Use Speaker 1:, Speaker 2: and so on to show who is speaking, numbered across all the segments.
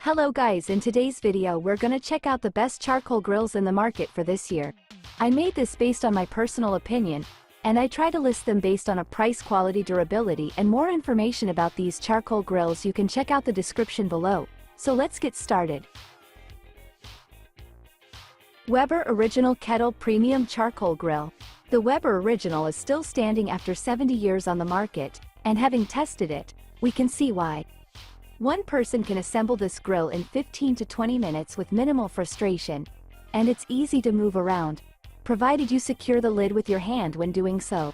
Speaker 1: Hello guys, in today's video we're gonna check out the best charcoal grills in the market for this year. I made this based on my personal opinion, and I try to list them based on a price, quality, durability, and more information about these charcoal grills you can check out the description below. So let's get started. Weber Original Kettle Premium Charcoal Grill. The Weber Original is still standing after 70 years on the market, and having tested it, we can see why. One person can assemble this grill in 15 to 20 minutes with minimal frustration, and it's easy to move around, provided you secure the lid with your hand when doing so.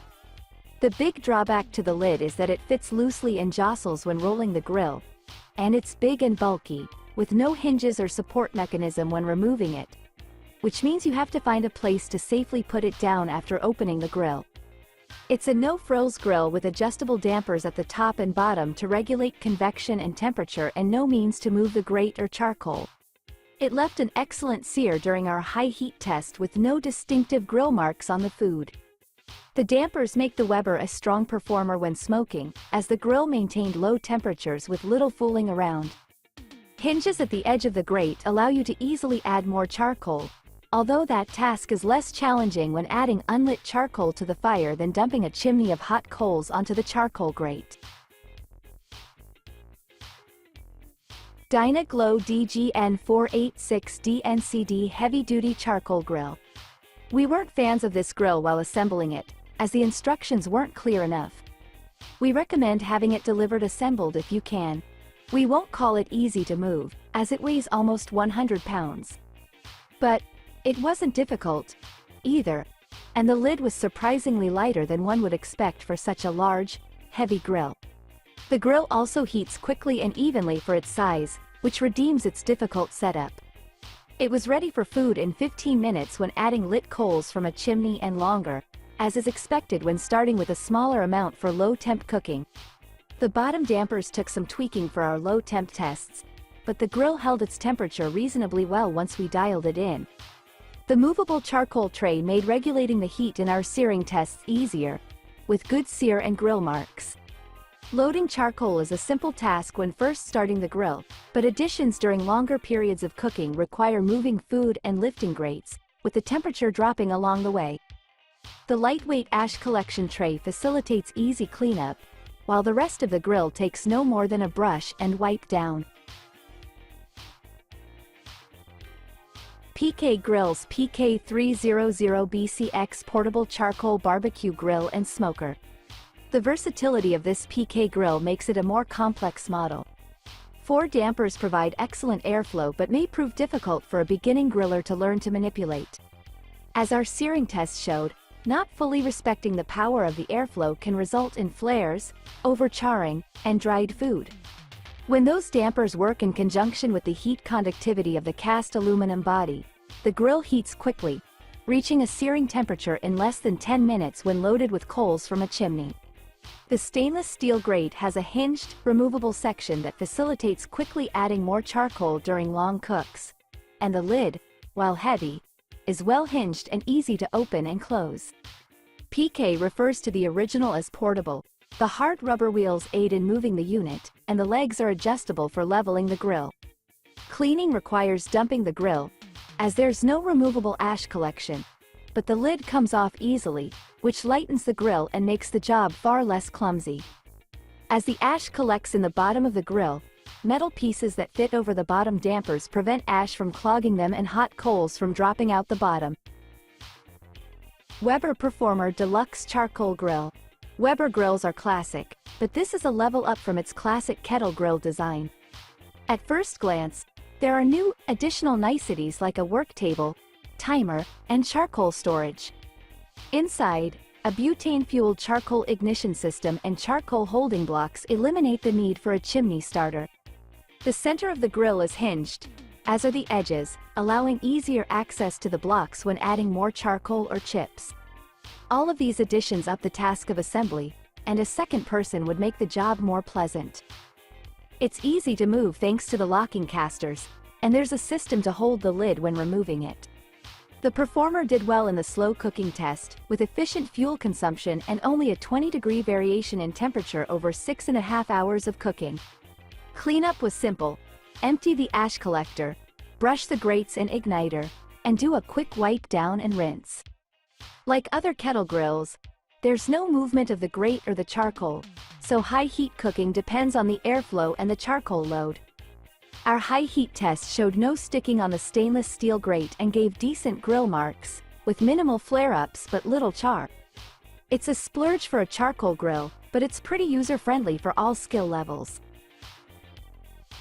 Speaker 1: The big drawback to the lid is that it fits loosely and jostles when rolling the grill, and it's big and bulky, with no hinges or support mechanism when removing it, which means you have to find a place to safely put it down after opening the grill. It's a no-frills grill with adjustable dampers at the top and bottom to regulate convection and temperature, and no means to move the grate or charcoal. It left an excellent sear during our high heat test with no distinctive grill marks on the food. The dampers make the Weber a strong performer when smoking, as the grill maintained low temperatures with little fooling around. Hinges at the edge of the grate allow you to easily add more charcoal, although that task is less challenging when adding unlit charcoal to the fire than dumping a chimney of hot coals onto the charcoal grate. Dyna-Glo DGNG486DNCD Heavy-Duty Charcoal Grill. We weren't fans of this grill while assembling it, as the instructions weren't clear enough. We recommend having it delivered assembled if you can. We won't call it easy to move, as it weighs almost 100 pounds. But it wasn't difficult, either, and the lid was surprisingly lighter than one would expect for such a large, heavy grill. The grill also heats quickly and evenly for its size, which redeems its difficult setup. It was ready for food in 15 minutes when adding lit coals from a chimney, and longer, as is expected when starting with a smaller amount for low-temp cooking. The bottom dampers took some tweaking for our low-temp tests, but the grill held its temperature reasonably well once we dialed it in. The movable charcoal tray made regulating the heat in our searing tests easier, with good sear and grill marks. Loading charcoal is a simple task when first starting the grill, but additions during longer periods of cooking require moving food and lifting grates, with the temperature dropping along the way. The lightweight ash collection tray facilitates easy cleanup, while the rest of the grill takes no more than a brush and wipe down. PK Grills PK300BCX Portable Charcoal Barbecue Grill and Smoker. The versatility of this PK grill makes it a more complex model. 4 dampers provide excellent airflow but may prove difficult for a beginning griller to learn to manipulate. As our searing test showed, not fully respecting the power of the airflow can result in flares, overcharring, and dried food. When those dampers work in conjunction with the heat conductivity of the cast aluminum body, the grill heats quickly, reaching a searing temperature in less than 10 minutes when loaded with coals from a chimney. The stainless steel grate has a hinged, removable section that facilitates quickly adding more charcoal during long cooks, and the lid, while heavy, is well hinged and easy to open and close. PK refers to the original as portable. The hard rubber wheels aid in moving the unit, and the legs are adjustable for leveling the grill. Cleaning requires dumping the grill, as there's no removable ash collection, but the lid comes off easily, which lightens the grill and makes the job far less clumsy. As the ash collects in the bottom of the grill, metal pieces that fit over the bottom dampers prevent ash from clogging them and hot coals from dropping out the bottom. Weber Performer Deluxe Charcoal Grill. Weber grills are classic, but this is a level up from its classic Kettle grill design. At first glance, there are new, additional niceties like a work table, timer, and charcoal storage. Inside, a butane-fueled charcoal ignition system and charcoal holding blocks eliminate the need for a chimney starter. The center of the grill is hinged, as are the edges, allowing easier access to the blocks when adding more charcoal or chips. All of these additions up the task of assembly, and a second person would make the job more pleasant. It's easy to move thanks to the locking casters, and there's a system to hold the lid when removing it. The Performer did well in the slow cooking test, with efficient fuel consumption and only a 20-degree variation in temperature over 6.5 hours of cooking. Cleanup was simple, Empty the ash collector, brush the grates and igniter, and do a quick wipe down and rinse. Like other kettle grills, there's no movement of the grate or the charcoal, so high heat cooking depends on the airflow and the charcoal load. Our high heat test showed no sticking on the stainless steel grate and gave decent grill marks, with minimal flare-ups but little char. It's a splurge for a charcoal grill, but it's pretty user-friendly for all skill levels.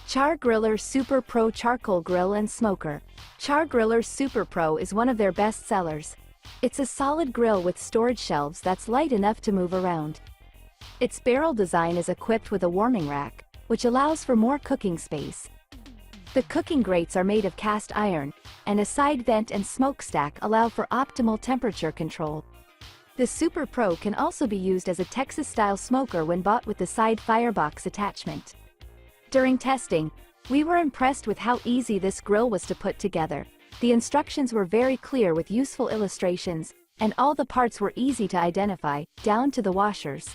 Speaker 1: Char-Griller Super Pro Charcoal Grill and Smoker. Char-Griller Super Pro is one of their best sellers. It's a solid grill with storage shelves that's light enough to move around. Its barrel design is equipped with a warming rack, which allows for more cooking space. The cooking grates are made of cast iron, and a side vent and smokestack allow for optimal temperature control. The Super Pro can also be used as a Texas-style smoker when bought with the side firebox attachment. During testing, we were impressed with how easy this grill was to put together. The instructions were very clear with useful illustrations, and all the parts were easy to identify, down to the washers.